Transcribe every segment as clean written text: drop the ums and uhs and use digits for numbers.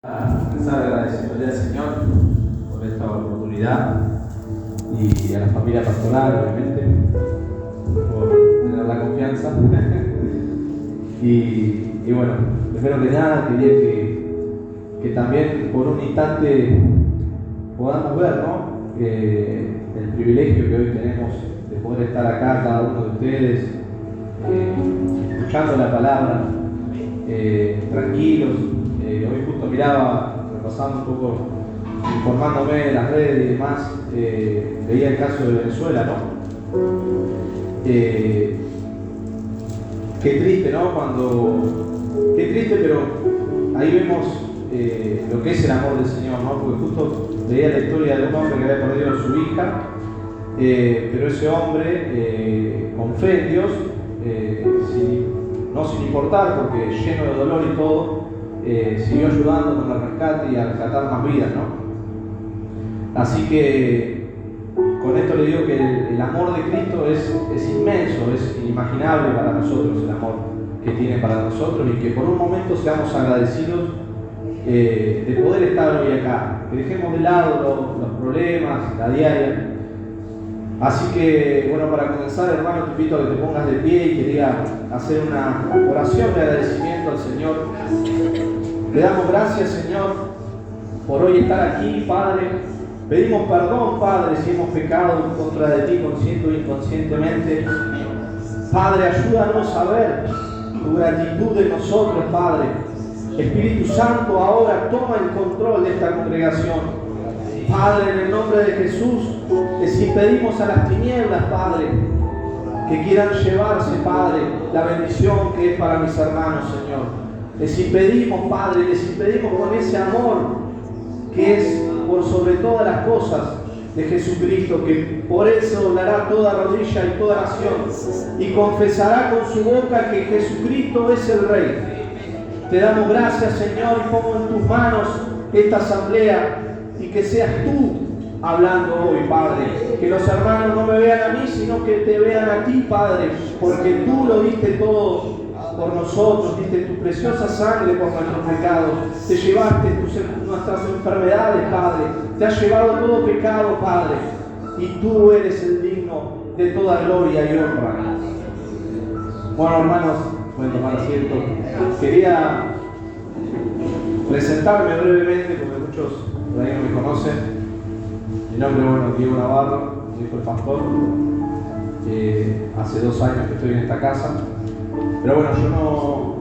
Empezar agradeciéndole al Señor por esta oportunidad y a la familia pastoral, obviamente, por tener la confianza. y bueno, primero que nada quería que también por un instante podamos ver, ¿no? El privilegio que hoy tenemos de poder estar acá, cada uno de ustedes, escuchando la palabra, tranquilos. Hoy justo miraba, repasando un poco, informándome de las redes y demás, veía el caso de Venezuela, ¿no? Qué triste, ¿no? Qué triste, pero ahí vemos lo que es el amor del Señor, ¿no? Porque justo veía la historia de un hombre que había perdido a su hija, pero ese hombre, con fe en Dios, sin importar, porque lleno de dolor y todo, siguió ayudando con el rescate y a rescatar más vidas, ¿no? Así que con esto le digo que el amor de Cristo es inmenso, es inimaginable para nosotros el amor que tiene para nosotros, y que por un momento seamos agradecidos de poder estar hoy acá, que dejemos de lado los problemas, la diaria. Así que, bueno, para comenzar, hermano, te invito a que te pongas de pie y quería hacer una oración de agradecimiento al Señor. Le damos gracias, Señor, por hoy estar aquí, Padre. Pedimos perdón, Padre, si hemos pecado en contra de ti, consciente o inconscientemente. Padre, ayúdanos a ver tu gratitud de nosotros, Padre. Espíritu Santo, ahora toma el control de esta congregación. Padre, en el nombre de Jesús, les impedimos a las tinieblas, Padre, que quieran llevarse, Padre, la bendición que es para mis hermanos, Señor. Les impedimos, Padre, les impedimos con ese amor que es por sobre todas las cosas de Jesucristo, que por Él se doblará toda rodilla y toda nación y confesará con su boca que Jesucristo es el Rey. Te damos gracias, Señor, y pongo en tus manos esta asamblea, y que seas tú hablando hoy, Padre. Que los hermanos no me vean a mí, sino que te vean a ti, Padre, porque tú lo diste todo por nosotros, diste tu preciosa sangre por nuestros pecados, te llevaste nuestras enfermedades, Padre, te has llevado todo pecado, Padre, y tú eres el digno de toda gloria y honra. Bueno, hermanos, pueden tomar asiento. Quería presentarme brevemente, porque muchos por ahí no me conocen. Mi nombre es Diego Navarro, soy el pastor. Hace 2 años que estoy en esta casa. Pero bueno, yo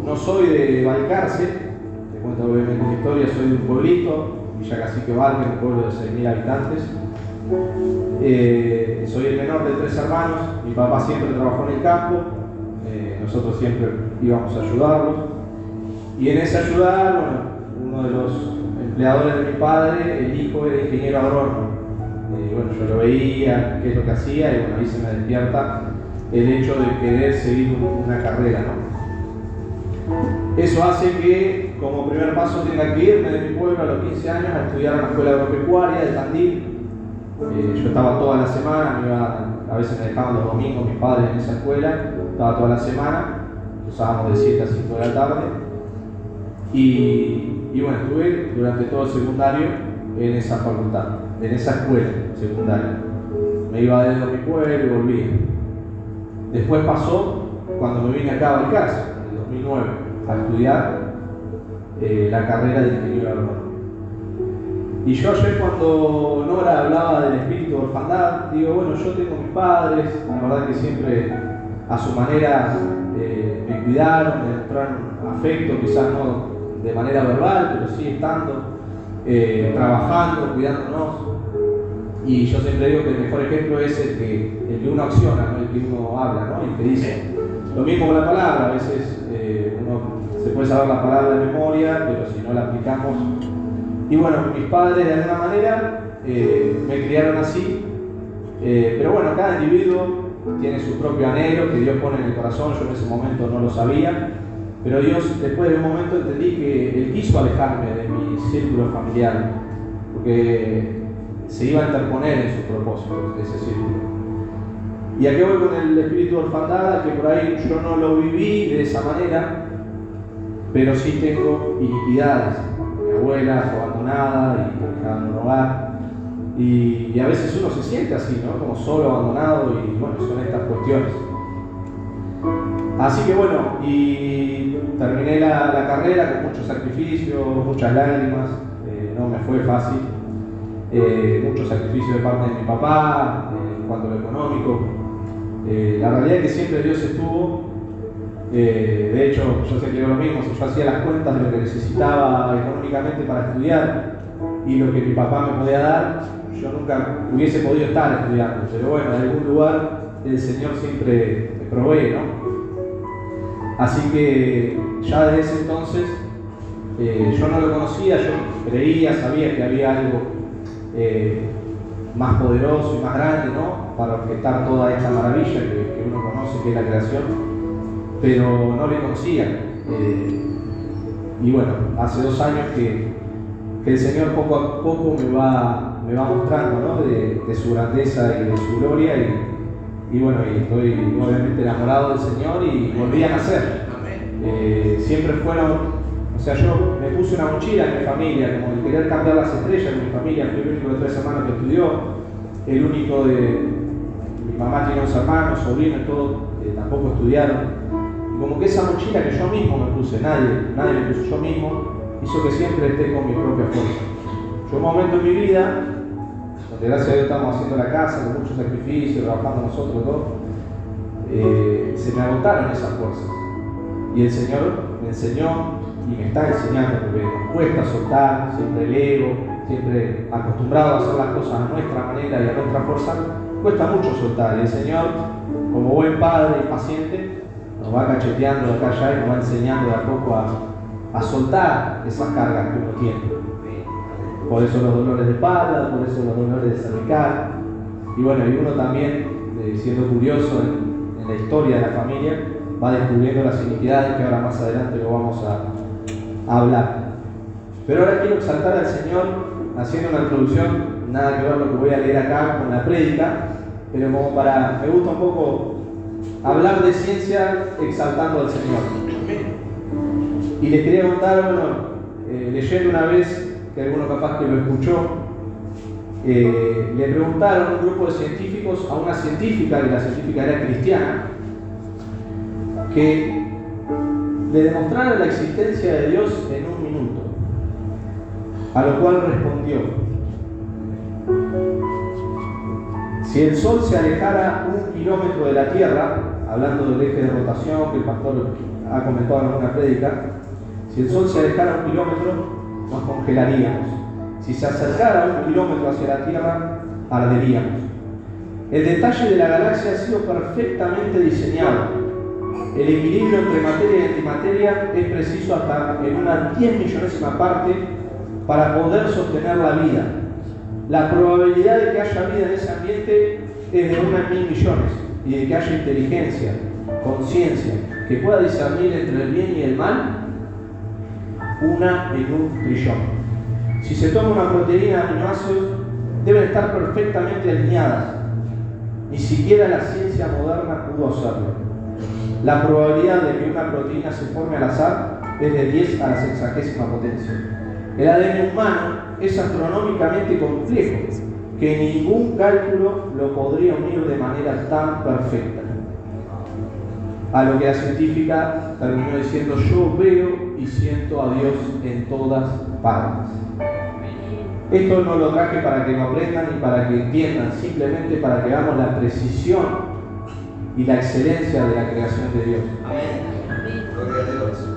no soy de Balcarce, te cuento brevemente mi historia, soy de un pueblito, Villa Cacique Valme, un pueblo de 6.000 habitantes. Soy el menor de 3 hermanos, mi papá siempre trabajó en el campo, nosotros siempre íbamos a ayudarlos. Y en ese ayudar, bueno, uno de los empleadores de mi padre, el hijo era ingeniero agrónomo. Bueno, yo lo veía, qué es lo que hacía, y bueno, ahí se me despierta el hecho de querer seguir una carrera, ¿no? Eso hace que, como primer paso, tenga que irme de mi pueblo a los 15 años a estudiar en la escuela agropecuaria de Tandil. Yo estaba toda la semana, a veces me dejaban los domingos mis padres en esa escuela, estaba toda la semana, usábamos de 7 a 5 de la tarde. Y bueno, estuve durante todo el secundario en esa facultad, en esa escuela secundaria. Me iba desde mi pueblo y volvía. Después pasó cuando me vine acá a Balcarce, en el 2009, a estudiar la carrera de ingeniero agrónomo. Y yo ayer, cuando Nora hablaba del espíritu de orfandad, digo, bueno, yo tengo mis padres, la verdad que siempre a su manera me cuidaron, me demostraron afecto, quizás no de manera verbal, pero sí estando, trabajando, cuidándonos. Y yo siempre digo que el mejor ejemplo es el que uno acciona, ¿no? El que uno habla, ¿no? El que dice. Lo mismo con la palabra, a veces uno se puede saber la palabra de memoria, pero si no la aplicamos. Y bueno, mis padres de alguna manera me criaron así, pero bueno, cada individuo tiene su propio anhelo que Dios pone en el corazón. Yo en ese momento no lo sabía, pero Dios, después de un momento, entendí que Él quiso alejarme de mi círculo familiar, porque se iba a interponer en sus propósitos de ese círculo. Y aquí voy con el espíritu de orfandad, que por ahí yo no lo viví de esa manera, pero sí tengo iniquidades. abuela fue abandonada y fue dejada en un hogar. Y a veces uno se siente así, ¿no? Como solo, abandonado, y bueno, son estas cuestiones. Así que bueno, y terminé la carrera con mucho sacrificio, muchas lágrimas, no me fue fácil, mucho sacrificio de parte de mi papá, en cuanto a lo económico. La realidad es que siempre Dios estuvo. De hecho, yo sé que era lo mismo, si yo hacía las cuentas de lo que necesitaba económicamente para estudiar y lo que mi papá me podía dar, yo nunca hubiese podido estar estudiando, pero bueno, en algún lugar el Señor siempre me provee, ¿no? Así que ya desde ese entonces yo no lo conocía, yo creía, sabía que había algo más poderoso y más grande, ¿no? Para orquestar toda esta maravilla que uno conoce, que es la creación, pero no le conocía. Y bueno, hace 2 años que el Señor poco a poco me va mostrando, ¿no? de su grandeza y de su gloria, y bueno, y estoy obviamente enamorado del Señor y volví a nacer. Siempre fueron, o sea, yo me puse una mochila en mi familia, como de querer cambiar las estrellas en mi familia. Fui el único de 3 hermanos que estudió, el único mi mamá tiene 2 hermanos, sobrinos, todos tampoco estudiaron. Y como que esa mochila que yo mismo me puse, nadie me puso, yo mismo, hizo que siempre esté con mi propia fuerza. Yo un momento en mi vida, donde gracias a Dios estamos haciendo la casa, con mucho sacrificio, trabajando nosotros todos, se me agotaron esas fuerzas. Y el Señor me enseñó y me está enseñando, porque nos cuesta soltar, siempre el ego, siempre acostumbrado a hacer las cosas a nuestra manera y a nuestra fuerza, cuesta mucho soltar. Y el Señor, como buen padre y paciente, nos va cacheteando de acá allá y nos va enseñando de a poco a soltar esas cargas que uno tiene. Por eso los dolores de espalda, por eso los dolores de cervical. Y bueno, y uno también, siendo curioso en la historia de la familia, va descubriendo las iniquidades que ahora más adelante lo vamos a hablar. Pero ahora quiero exaltar al Señor haciendo una introducción, nada que ver lo que voy a leer acá con la prédica, pero como me gusta un poco hablar de ciencia exaltando al Señor. Y les quería contar, bueno, leyendo una vez, que alguno capaz que lo escuchó, le preguntaron a un grupo de científicos a una científica, que la científica era cristiana, que le demostrara la existencia de Dios en 1 minuto, a lo cual respondió: si el Sol se alejara 1 kilómetro de la Tierra, hablando del eje de rotación que el pastor ha comentado en alguna prédica, si el Sol se alejara 1 kilómetro, nos congelaríamos. Si se acercara 1 kilómetro hacia la Tierra, arderíamos. El detalle de la galaxia ha sido perfectamente diseñado. El equilibrio entre materia y antimateria es preciso hasta en una 10 millonésima parte para poder sostener la vida. La probabilidad de que haya vida en ese ambiente es de 1 en 1000 millones, y de que haya inteligencia, conciencia, que pueda discernir entre el bien y el mal, 1 en 1 trillón. Si se toma una proteína de aminoácidos, deben estar perfectamente alineadas. Ni siquiera la ciencia moderna pudo hacerlo. La probabilidad de que una proteína se forme al azar es de 10 a la 60ª potencia. El ADN humano es astronómicamente complejo, que ningún cálculo lo podría unir de manera tan perfecta. A lo que la científica terminó diciendo: yo veo y siento a Dios en todas partes. Esto no lo traje para que lo aprendan ni para que entiendan, simplemente para que veamos la precisión y la excelencia de la creación de Dios. Amén. Gloria a Dios.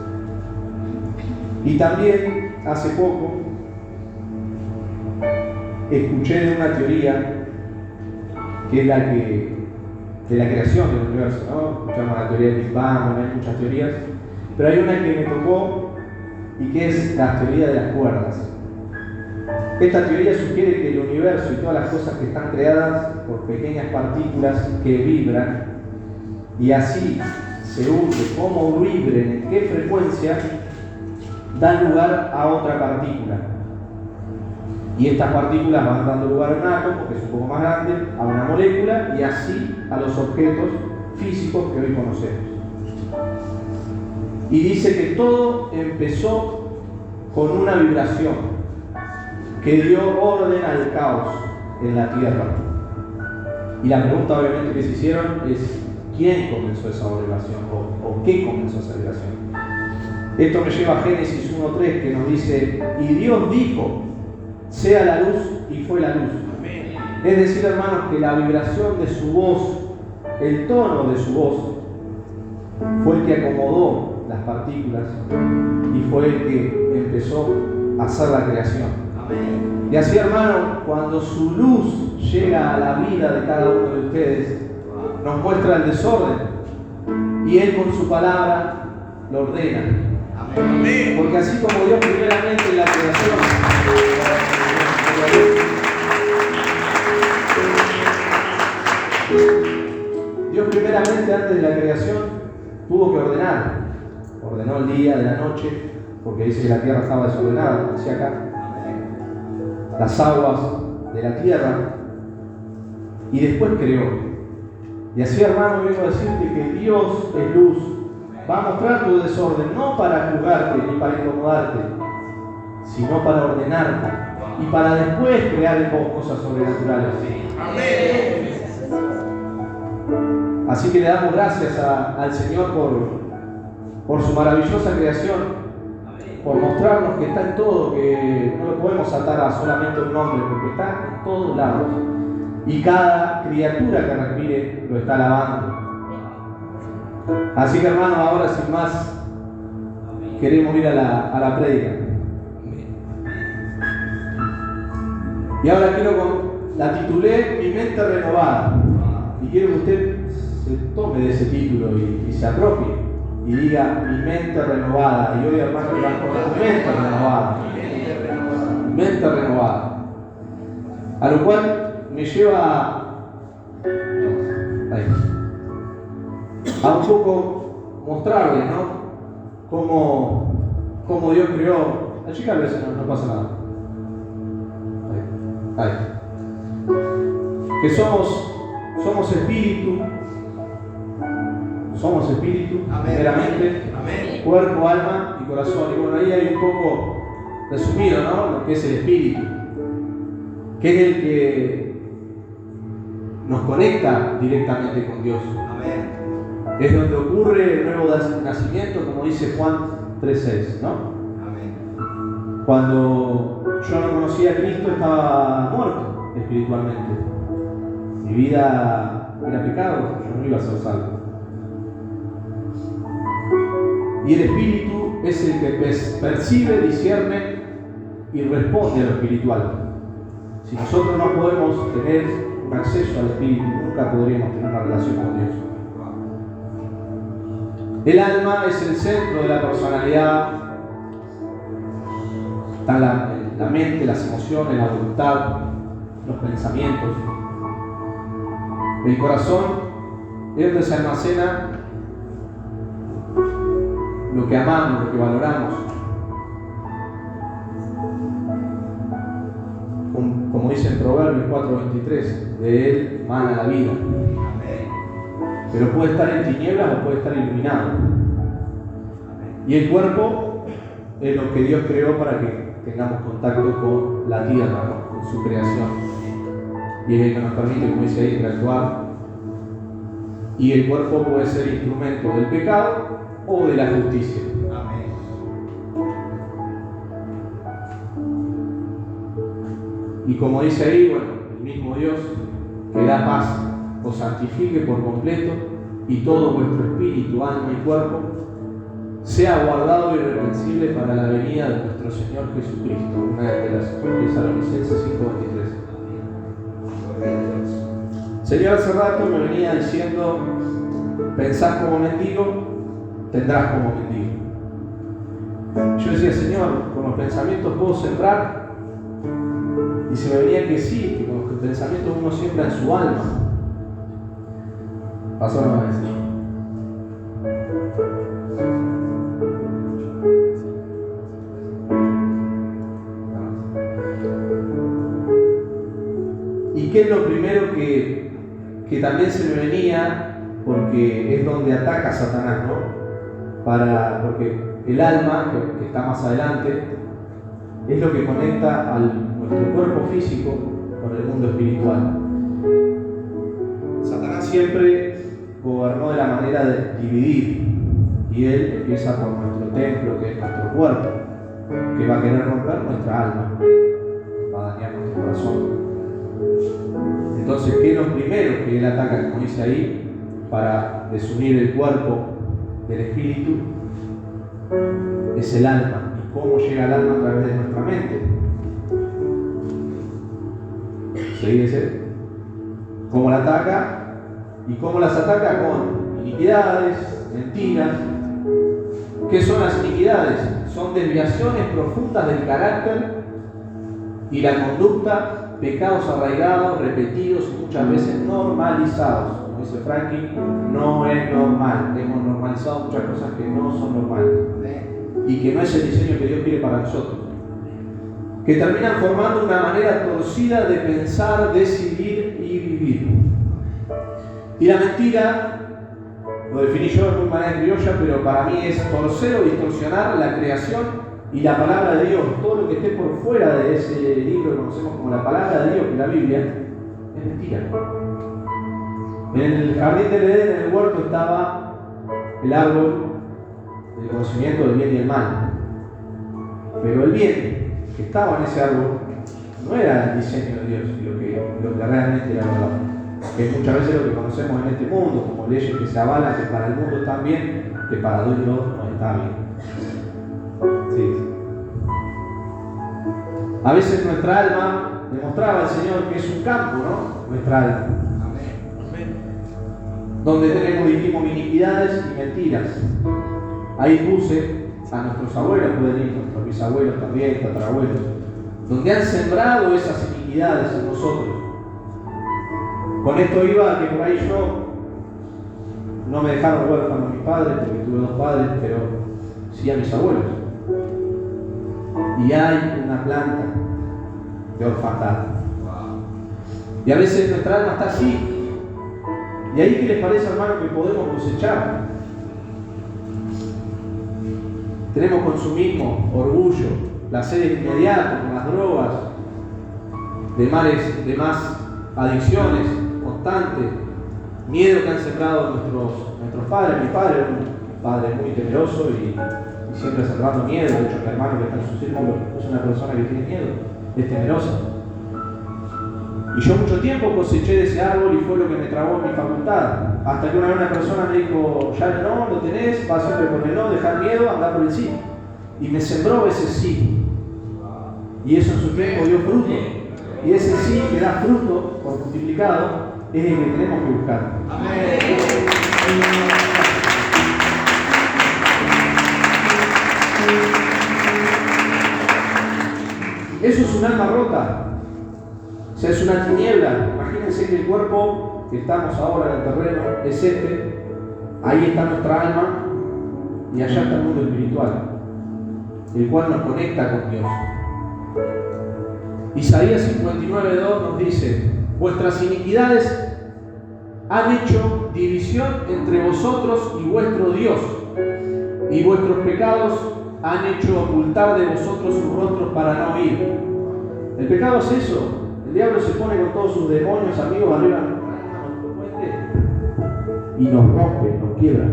Y también, hace poco, escuché de una teoría que es la de la creación del universo, ¿no? Escuchamos la teoría del Big Bang, hay muchas teorías, pero hay una que me tocó y que es la teoría de las cuerdas. Esta teoría sugiere que el universo y todas las cosas que están creadas por pequeñas partículas que vibran, y así, según cómo vibren, en qué frecuencia, dan lugar a otra partícula. Y estas partículas van dando lugar a un átomo, que es un poco más grande, a una molécula, y así a los objetos físicos que hoy conocemos. Y dice que todo empezó con una vibración que dio orden al caos en la tierra. Y la pregunta obviamente que se hicieron es ¿quién comenzó esa vibración? ¿O qué comenzó esa vibración? Esto me lleva a Génesis 1:3 que nos dice: y Dios dijo, sea la luz, y fue la luz. Es decir, hermanos, que la vibración de su voz, el tono de su voz, fue el que acomodó las partículas y fue el que empezó a hacer la creación. Y así, hermanos, cuando su luz llega a la vida de cada uno de ustedes, nos muestra el desorden y Él con su palabra lo ordena. Porque así como Dios primeramente en la creación antes de la creación tuvo que ordenar. Ordenó el día de la noche, porque dice que la tierra estaba desordenada, como decía acá. Las aguas de la tierra, y después creó. Y así, hermano, vengo a decirte que Dios es luz. Va a mostrar tu desorden, no para juzgarte ni para incomodarte, sino para ordenarte y para después crear en vos cosas sobrenaturales. Amén. Así que le damos gracias al Señor por su maravillosa creación, por mostrarnos que está en todo, que no lo podemos atar a solamente un nombre, porque está en todos lados. Y cada criatura que respire lo está alabando. Así que, hermano, ahora sin más, queremos ir a la prédica. Y ahora la titulé Mi mente renovada. Y quiero que usted se tome de ese título y se apropie y diga Mi mente renovada. Y hoy, hermano, le va a poner mente renovada. Mente renovada. A lo cual me lleva a un poco mostrarles, ¿no? Cómo Dios creó. Achica a veces no pasa nada. Ahí. Que somos espíritu. Somos espíritu, primeramente, cuerpo, alma y corazón. Y bueno, ahí hay un poco resumido, ¿no? Lo que es el espíritu, que es el que nos conecta directamente con Dios. Amén. Es donde ocurre el nuevo nacimiento, como dice Juan 3:6, ¿no? Amén. Cuando yo no conocía a Cristo, estaba muerto espiritualmente. Mi vida era pecado, yo no iba a ser salvo. Y el espíritu es el que percibe, discierne y responde a lo espiritual. Si nosotros no podemos tener un acceso al espíritu, nunca podríamos tener una relación con Dios. El alma es el centro de la personalidad. Está la mente, las emociones, la voluntad, los pensamientos. El corazón es donde se almacena lo que amamos, lo que valoramos. Como dice en Proverbios 4:23, de él mana la vida. Pero puede estar en tinieblas o puede estar iluminado. Y el cuerpo es lo que Dios creó para que tengamos contacto con la tierra, ¿no? Con su creación. Y es el que nos permite, como dice ahí, interactuar. Y el cuerpo puede ser instrumento del pecado o de la justicia. Amén. Y como dice ahí, bueno, el mismo Dios que da paz os santifique por completo y todo vuestro espíritu, alma y cuerpo sea guardado irreprensible para la venida de nuestro Señor Jesucristo. Una de las Tesalonicenses 5:23. Señor, hace rato me venía diciendo: pensás como mendigo, tendrás como mendigo. Yo decía: Señor, con los pensamientos puedo sembrar. Y se me venía que sí, que con los pensamientos uno siembra en su alma. Pasó una vez. ¿Y qué es lo primero que también se me venía? Porque es donde ataca a Satanás, ¿no? Porque el alma, que está más adelante, es lo que conecta a nuestro cuerpo físico con el mundo espiritual. Satanás siempre gobernó de la manera de dividir, y él empieza por nuestro templo, que es nuestro cuerpo, que va a querer romper nuestra alma, va a dañar nuestro corazón. Entonces, ¿qué es lo primero que él ataca, como dice ahí, para desunir el cuerpo del espíritu? Es el alma. ¿Y cómo llega el alma a través de nuestra mente? ¿Seguís? ¿Cómo la ataca? ¿Y cómo las ataca? Con iniquidades, mentiras. ¿Qué son las iniquidades? Son desviaciones profundas del carácter y la conducta, pecados arraigados, repetidos y muchas veces normalizados. Como dice Franklin, no es normal. Hemos normalizado muchas cosas que no son normales y que no es el diseño que Dios quiere para nosotros, que terminan formando una manera torcida de pensar, decidir y vivir. Y la mentira, lo definí yo de muy manera criolla, pero para mí es torcer o distorsionar la creación y la palabra de Dios. Todo lo que esté por fuera de ese libro que conocemos como la palabra de Dios, que es la Biblia, es mentira. En el jardín del Edén, en el huerto, estaba el árbol del conocimiento del bien y el mal. Pero el bien que estaba en ese árbol no era el diseño de Dios, lo que realmente era verdad. Que muchas veces lo que conocemos en este mundo, como leyes que se avalan que para el mundo están bien, que para Dios no está bien. Sí. A veces nuestra alma demostraba al Señor que es un campo, ¿no? Nuestra alma. Donde dijimos iniquidades y mentiras. Ahí puse a nuestros abuelos, pueden ir, nuestros bisabuelos también, tatarabuelos, donde han sembrado esas iniquidades en nosotros. Con esto iba que por ahí yo no me dejaron huérfano a mis padres, porque tuve 2 padres, pero sí a mis abuelos. Y hay una planta de orfandad. Y a veces nuestra alma está así. ¿Y ahí qué les parece, hermano, que podemos cosechar? Tenemos consumismo, orgullo, placeres inmediatos con las drogas, de más adicciones constantes, miedo que han sembrado nuestros padres. Mi padre era un padre muy temeroso y siempre sembrando miedo. De hecho, mi hermano que está en su círculo es una persona que tiene miedo, es temerosa. Y yo mucho tiempo coseché de ese árbol y fue lo que me trabó en mi facultad. Hasta que una vez una persona me dijo, ya no, lo tenés, va siempre por el no, dejar miedo, andar por el sí. Y me sembró ese sí. Y eso en su tiempo dio fruto. Y ese sí que da fruto por multiplicado es el que tenemos que buscar. Amén. Eso es un alma rota. O sea, es una tiniebla. Imagínense que el cuerpo que estamos ahora en el terreno es este. Ahí está nuestra alma y allá está el mundo espiritual, el cual nos conecta con Dios. Isaías 59:2 nos dice: vuestras iniquidades han hecho división entre vosotros y vuestro Dios, y vuestros pecados han hecho ocultar de vosotros sus rostros para no oír. El pecado es eso. El diablo se pone con todos sus demonios, amigos, arriba y nos rompe, nos quiebra.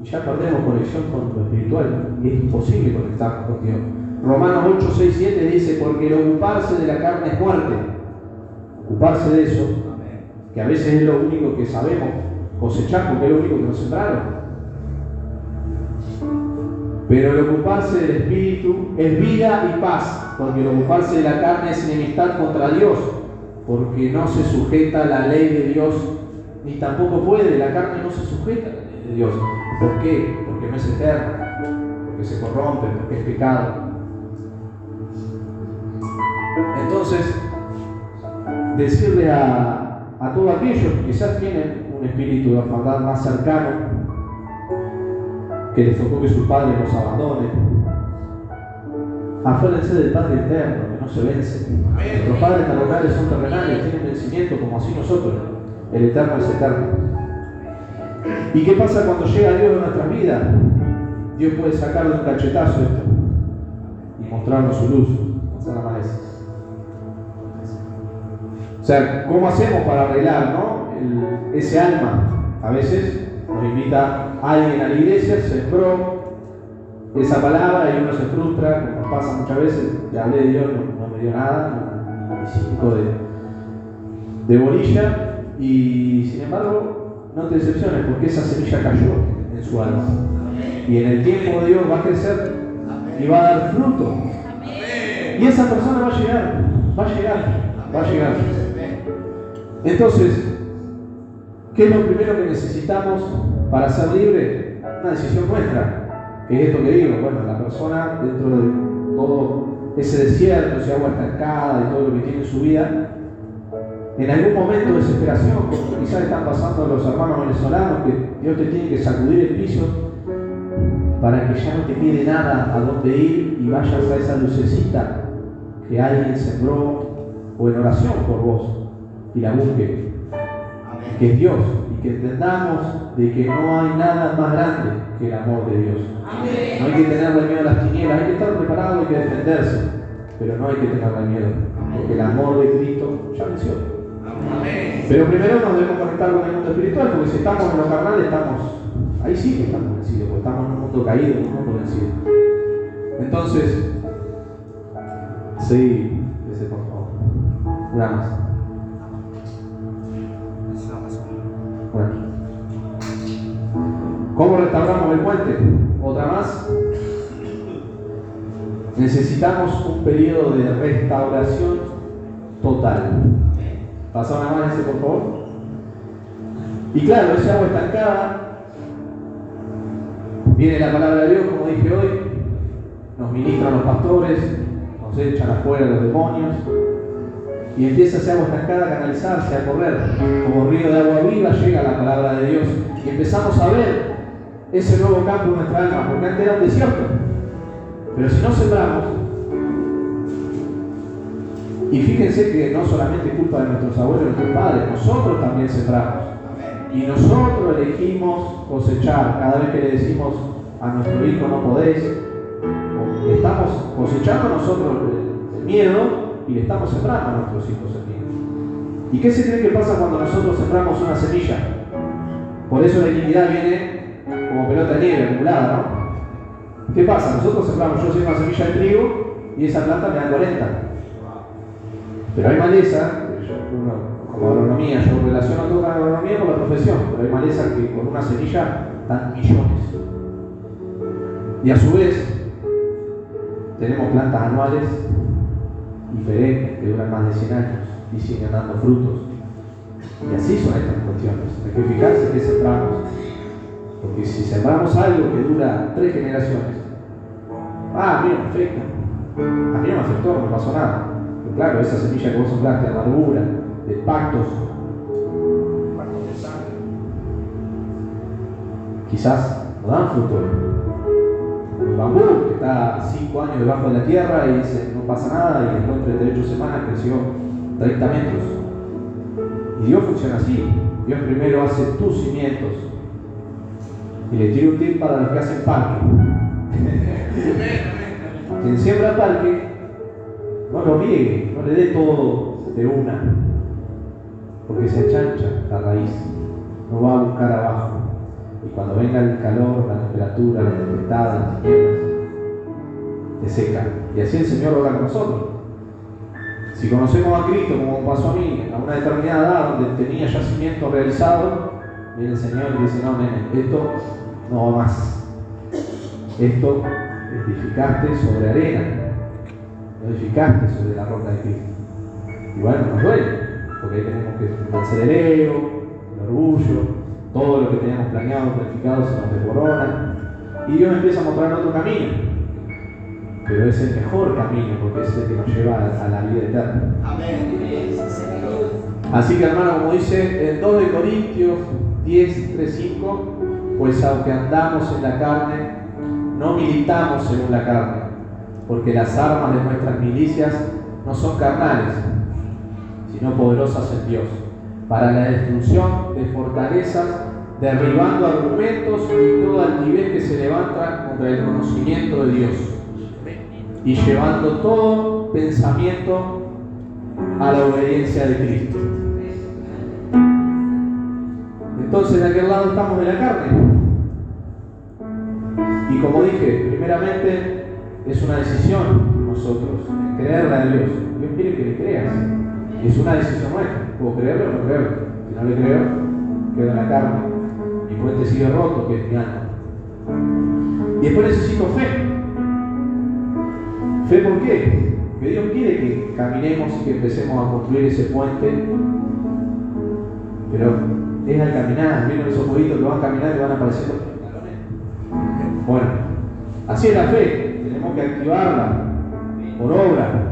Y ya perdemos conexión con lo espiritual y es imposible conectarnos con Dios. Romanos 8:6-7 dice: porque el ocuparse de la carne es muerte. Ocuparse de eso, que a veces es lo único que sabemos cosechar porque es lo único que nos sembraron. Pero el ocuparse del espíritu es vida y paz, porque el ocuparse de la carne es enemistad contra Dios, porque no se sujeta a la ley de Dios, ni tampoco puede. La carne no se sujeta a la ley de Dios. ¿Por qué? Porque no es eterna, porque se corrompe, porque es pecado. Entonces, decirle a todos aquellos que quizás tienen un espíritu de orfandad más cercano, que les tocó que sus padres los abandonen, afuérense del Padre eterno, que no se vence. Nuestros padres terrenales son terrenales, tienen vencimiento como así nosotros. El eterno es eterno. ¿Y qué pasa cuando llega Dios en nuestras vidas? Dios puede sacar de un cachetazo esto y mostrarnos su luz. O sea, ¿cómo hacemos para arreglar, ¿no? Ese alma? A veces nos invita alguien a la iglesia, sembró esa palabra y uno se frustra, como pasa muchas veces. Le hablé de Dios, no me dio nada, ni 5 de bolilla, y sin embargo, no te decepciones porque esa semilla cayó en su alma. Y en el tiempo de Dios va a crecer y va a dar fruto. Y esa persona va a llegar. Entonces, ¿qué es lo primero que necesitamos para ser libre? Una decisión nuestra, que es esto que digo. Bueno, la persona, dentro de todo ese desierto, ese agua estancada y todo lo que tiene en su vida, en algún momento de desesperación, como quizás están pasando los hermanos venezolanos, que Dios te tiene que sacudir el piso para que ya no te quede nada a dónde ir y vayas a esa lucecita que alguien sembró o en oración por vos y la busque, y que es Dios, y que entendamos de que no hay nada más grande que el amor de Dios. No hay que tenerle miedo a las tinieblas, hay que estar preparado, hay que defenderse, pero no hay que tenerle miedo, porque el amor de Cristo ya venció. Pero primero nos debemos conectar con el mundo espiritual, porque si estamos en lo carnal, ahí sí que estamos vencidos, porque estamos en un mundo caído, en un mundo vencido. Entonces, sí, ese por favor. Una más. Bueno. ¿Cómo restauramos el puente? Otra más. Necesitamos un periodo de restauración total. Pasa una más ese, por favor. Y claro, ese agua estancada, viene la palabra de Dios, como dije hoy, nos ministran los pastores, nos echan afuera los demonios, y empieza ese agua estancada a canalizarse, a correr, como río de agua viva llega la palabra de Dios, y empezamos a ver ese nuevo campo en nuestra alma, porque antes era un desierto, pero si no sembramos, y fíjense que no solamente es culpa de nuestros abuelos y nuestros padres, nosotros también sembramos. Y nosotros elegimos cosechar. Cada vez que le decimos a nuestro hijo no podés, estamos cosechando nosotros el miedo y le estamos sembrando a nuestros hijos el miedo. ¿Y qué se cree que pasa cuando nosotros sembramos una semilla? Por eso la iniquidad viene como pelota de nieve, acumulada, ¿no? ¿Qué pasa? Nosotros sembramos, yo siembro una semilla de trigo y esa planta me da 40. Pero hay maleza, como agronomía, yo relaciono toda la agronomía con la profesión, pero hay maleza que con una semilla dan millones. Y a su vez, tenemos plantas anuales y perennes que duran más de 100 años y siguen dando frutos. Y así son estas cuestiones. Hay que fijarse qué sembramos. Porque si sembramos algo que dura 3 generaciones, a mí no me afecta. A mí no me afectó, no me pasó nada. Pero claro, esa semilla que vos sembraste de amargura, de pactos de sangre, quizás no dan fruto. El bambú, que está 5 años debajo de la tierra y dice, no pasa nada, y después de 38 semanas creció 30 metros. Y Dios funciona así. Dios primero hace tus cimientos. Y le tiro un tip para los que hacen parque. Quien siembra parque, no lo riegue, no le dé todo de una, porque se achancha la raíz, no va a buscar abajo. Y cuando venga el calor, la temperatura, la tempestad, las tinieblas, te seca. Y así el Señor obra con nosotros. Si conocemos a Cristo, como pasó a mí, a una determinada edad donde tenía yacimiento realizado, viene el Señor y dice, no, nene, esto no va más. Esto edificaste sobre arena, no edificaste sobre la roca de Cristo. Y bueno, nos duele, porque ahí tenemos que vencer el ego, el orgullo, todo lo que teníamos planeado, planificado se nos desborona. Y Dios empieza a mostrar otro camino. Pero es el mejor camino, porque es el que nos lleva a la vida eterna. Amén. Así que, hermano, como dice en 2 de Corintios 10, 3, 5, pues aunque andamos en la carne, no militamos según la carne, porque las armas de nuestras milicias no son carnales, sino poderosas en Dios, para la destrucción de fortalezas, derribando argumentos y toda altivez que se levanta contra el conocimiento de Dios. y llevando todo pensamiento a la obediencia de Cristo. Entonces, de aquel lado estamos de la carne. Y como dije, primeramente es una decisión nosotros, creerle a Dios. Dios quiere que le creas. Y es una decisión nuestra. ¿Puedo creerlo o no creerlo? Si no le creo, quedo en la carne. Mi puente sigue roto, que es mi alma. Y después necesito fe. ¿Fe por qué? Porque Dios quiere que caminemos y que empecemos a construir ese puente. Pero es al caminar. ¿Vieron esos jueguitos que van caminando y van apareciendo? Bueno, así es la fe. Tenemos que activarla por obra.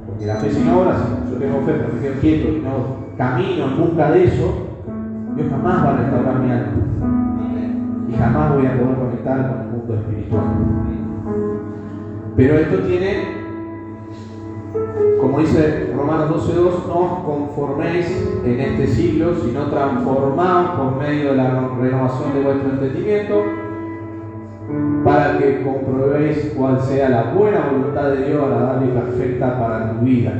Porque la fe sin obras, si yo tengo fe pero me quedo quieto y no camino en busca de eso, Dios jamás va a restaurar mi alma. Y jamás voy a poder conectar con el mundo espiritual. Pero esto tiene, como dice Romanos 12:2, no os conforméis en este siglo, sino transformaos por medio de la renovación de vuestro entendimiento, para que comprobéis cuál sea la buena voluntad de Dios, agradable y perfecta para tu vida.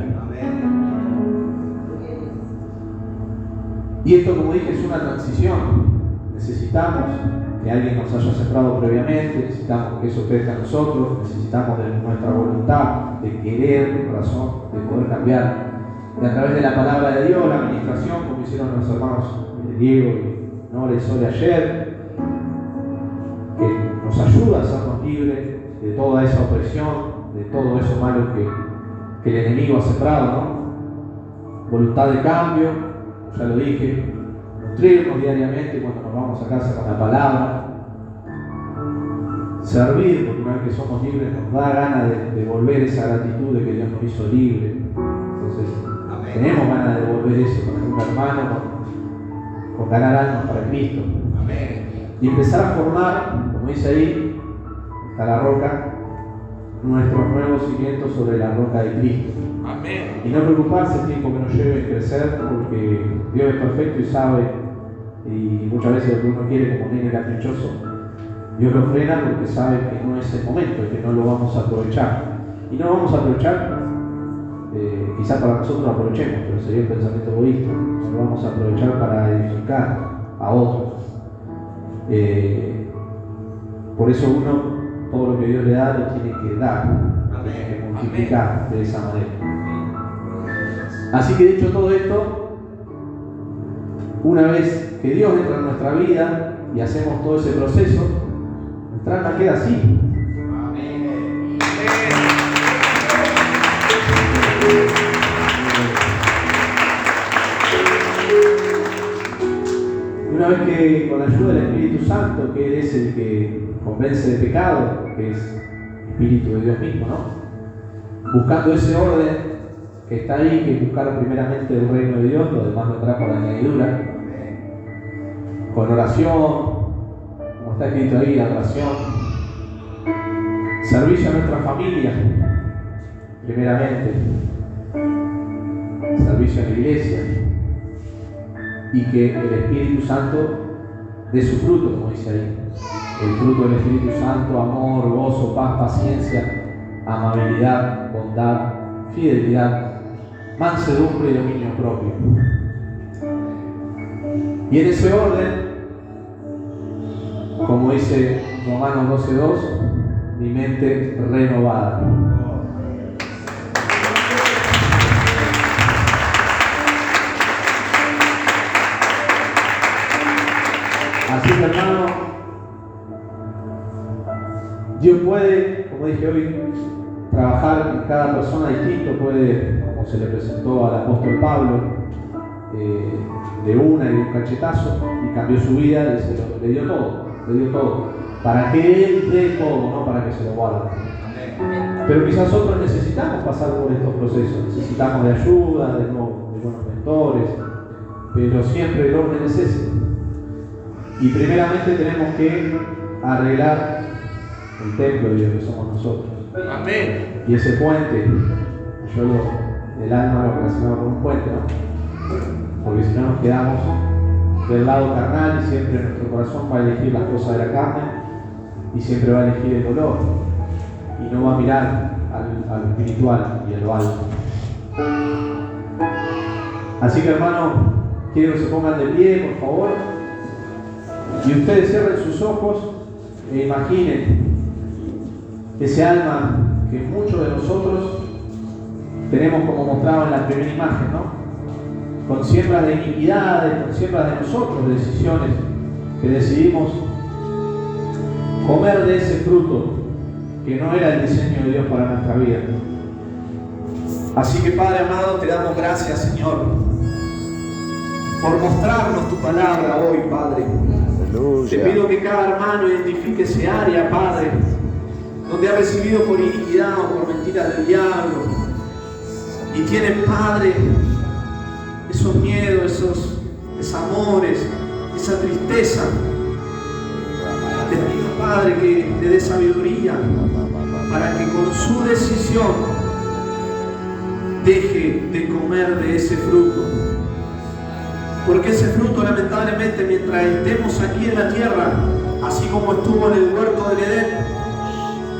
Y esto, como dije, es una transición. Necesitamos que alguien nos haya sembrado previamente, necesitamos que eso crezca en nosotros, necesitamos de nuestra voluntad, de querer, de corazón, de poder cambiar. Y a través de la palabra de Dios, la administración, como hicieron los hermanos Diego y Nora y Sole ayer, que nos ayuda a hacernos libres de toda esa opresión, de todo eso malo que el enemigo ha sembrado, ¿no? Voluntad de cambio, ya lo dije, nutrirnos diariamente cuando nos vamos a casa con la palabra, servir, porque una vez que somos libres nos da ganas de devolver esa gratitud de que Dios nos hizo libres. Entonces, tenemos ganas de devolver eso con algún hermano, con ganar almas para Cristo. Y empezar a formar, como dice ahí, está la roca, nuestros nuevos cimientos sobre la roca de Cristo. Amén. Y no preocuparse el tiempo que nos lleve a crecer, porque Dios es perfecto y sabe, y muchas veces lo que uno quiere como nene caprichoso, Dios lo frena porque sabe que no es el momento, que no lo vamos a aprovechar. Y no vamos a aprovechar, quizás para nosotros lo aprovechemos, pero sería un pensamiento egoísta. No lo vamos a aprovechar para edificar a otros. Por eso uno, todo lo que Dios le da, lo tiene que dar, lo tiene que multiplicar de esa manera. Así que dicho todo esto, una vez que Dios entra en nuestra vida y hacemos todo ese proceso, nuestra alma queda así. Una vez que con la ayuda del Espíritu Santo, que Él es el que convence de pecado, que es el Espíritu de Dios mismo, ¿no? Buscando ese orden que está ahí, que es buscar primeramente el reino de Dios, lo demás vendrá por añadidura, con oración, como está escrito ahí, la oración, servicio a nuestra familia, primeramente, servicio a la iglesia, y que el Espíritu Santo dé su fruto, como dice ahí. El fruto del Espíritu Santo: amor, gozo, paz, paciencia, amabilidad, bondad, fidelidad, mansedumbre y dominio propio. Y en ese orden, como dice Romanos 12:2, mi mente renovada. Así que, hermano, Dios puede, como dije hoy, trabajar en cada persona distinto. Puede, como se le presentó al apóstol Pablo, de una y de un cachetazo, y cambió su vida, le dio todo, para que Él dé todo, no para que se lo guarde. Pero quizás otros necesitamos pasar por estos procesos, necesitamos de ayuda, de buenos mentores, pero siempre el orden es ese. Y primeramente tenemos que arreglar el templo de Dios, que somos nosotros. Amén. Y ese puente, el alma lo relacionamos con un puente, ¿no? Porque si no nos quedamos del lado carnal y siempre nuestro corazón va a elegir las cosas de la carne y siempre va a elegir el dolor y no va a mirar a lo espiritual y a lo alto. Así que, hermano, quiero que se pongan de pie, por favor, y ustedes cierren sus ojos e imaginen ese alma que muchos de nosotros tenemos, como mostrado en la primera imagen, ¿no? Con siembras de iniquidades, con siembras de nosotros, de decisiones que decidimos comer de ese fruto que no era el diseño de Dios para nuestra vida. Así que, Padre amado, te damos gracias, Señor, por mostrarnos tu palabra hoy, Padre. Aleluya. Te pido que cada hermano identifique ese área, Padre, donde ha recibido por iniquidad o por mentiras del diablo, y tiene, Padre, esos miedos, esos desamores, esa tristeza. Te pido, Padre, que te dé sabiduría para que con su decisión deje de comer de ese fruto. Porque ese fruto, lamentablemente, mientras estemos aquí en la tierra, así como estuvo en el huerto del Edén,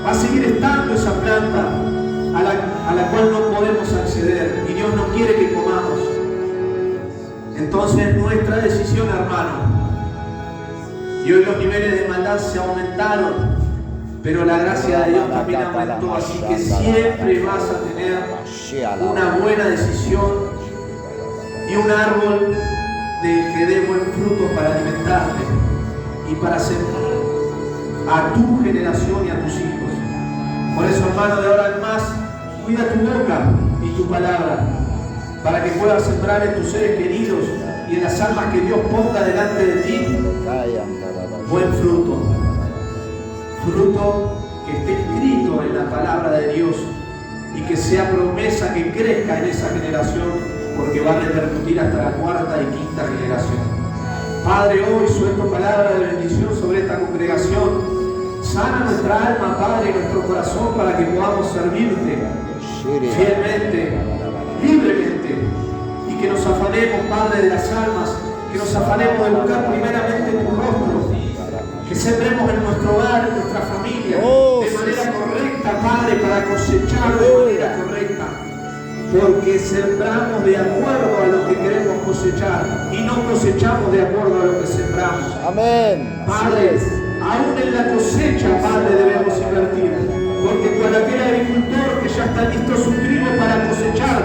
va a seguir estando esa planta a la cual no podemos acceder, y Dios no quiere que comamos. Entonces, nuestra decisión, hermano, y hoy los niveles de maldad se aumentaron, pero la gracia de Dios también aumentó, así que siempre vas a tener una buena decisión y un árbol que dé buen fruto para alimentarte y para servir a tu generación y a tus hijos. Por eso, hermano, de ahora en más, cuida tu boca y tu palabra, para que puedas sembrar en tus seres queridos y en las almas que Dios ponga delante de ti buen fruto. Fruto que esté escrito en la palabra de Dios y que sea promesa que crezca en esa generación, porque va a repercutir hasta la cuarta y quinta generación. Padre, hoy suelto palabra de bendición sobre esta congregación. Sana nuestra alma, Padre, y nuestro corazón, para que podamos servirte fielmente, libremente, y que nos afanemos, Padre, de las almas, que nos afanemos de buscar primeramente tu rostro, que sembremos en nuestro hogar, en nuestra familia, de manera correcta, Padre, para cosechar de manera correcta, porque sembramos de acuerdo a lo que queremos cosechar y no cosechamos de acuerdo a lo que sembramos. Amén. Padre, aún en la cosecha, Padre, debemos invertir, porque cuando aquel agricultor que ya está listo su trigo para cosechar,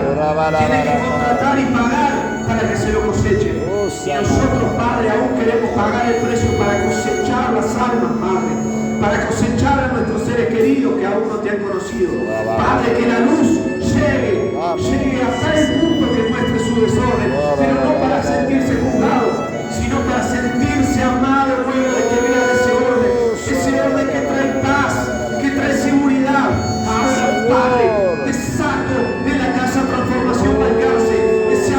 tiene que contratar y pagar para que se lo coseche. Y nosotros, Padre, aún queremos pagar el precio para cosechar las almas, Padre, para cosechar a nuestros seres queridos que aún no te han conocido. Padre, que la luz llegue hasta el punto que muestre su desorden, pero no para sentirse juzgado, sino para sentirse amado luego de que vea ese orden que trae paz, que trae seguridad. Ahora, Padre, desato de la casa Transformación Balcarce ese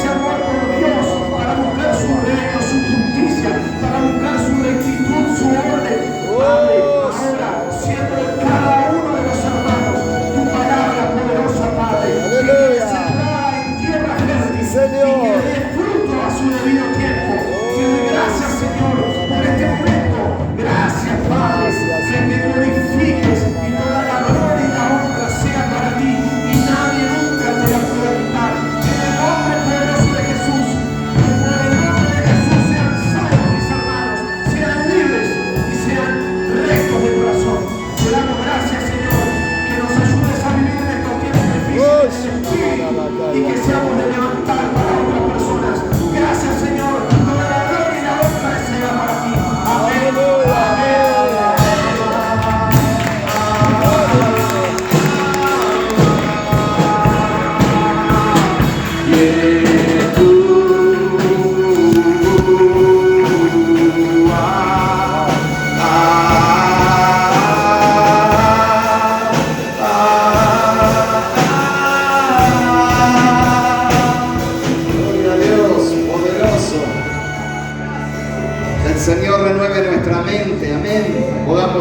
amor por Dios, para buscar su reino, su justicia, para buscar su rectitud, su orden. Padre, ahora, siendo en cada uno de los hermanos tu palabra poderosa, Padre, que sembrada en tierra fértil y que dé fruto a su debido tiempo. Te doy gracias, Señor, por este momento. Gracias, Padre, que te glorifiques y toda la gloria y la honra sea para ti y nadie nunca te la pueda quitar. En el nombre poderoso de Jesús, que por el nombre de Jesús sean salvos mis hermanos, sean libres y sean rectos de corazón. Te damos gracias, Señor, que nos ayudes a vivir en estos tiempos difíciles del Espíritu y que seamos de levantar para otras personas. Gracias, Señor, toda la gloria y la honra sea para ti. Amén.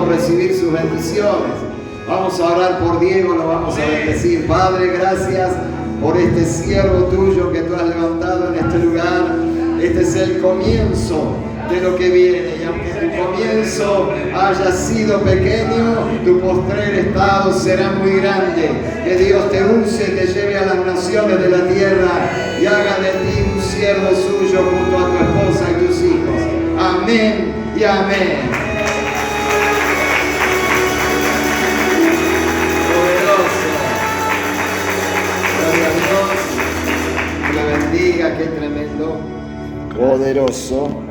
Recibir sus bendiciones. Vamos a orar por Diego, lo vamos a bendecir. Padre, gracias por este siervo tuyo que tú has levantado en este lugar. Este es el comienzo de lo que viene. Y aunque tu comienzo haya sido pequeño, tu postrer estado será muy grande. Que Dios te use, te lleve a las naciones de la tierra y haga de ti un siervo suyo junto a tu esposa y tus hijos. Amén y amén. Gloria a Dios. Que le bendiga, qué tremendo, poderoso.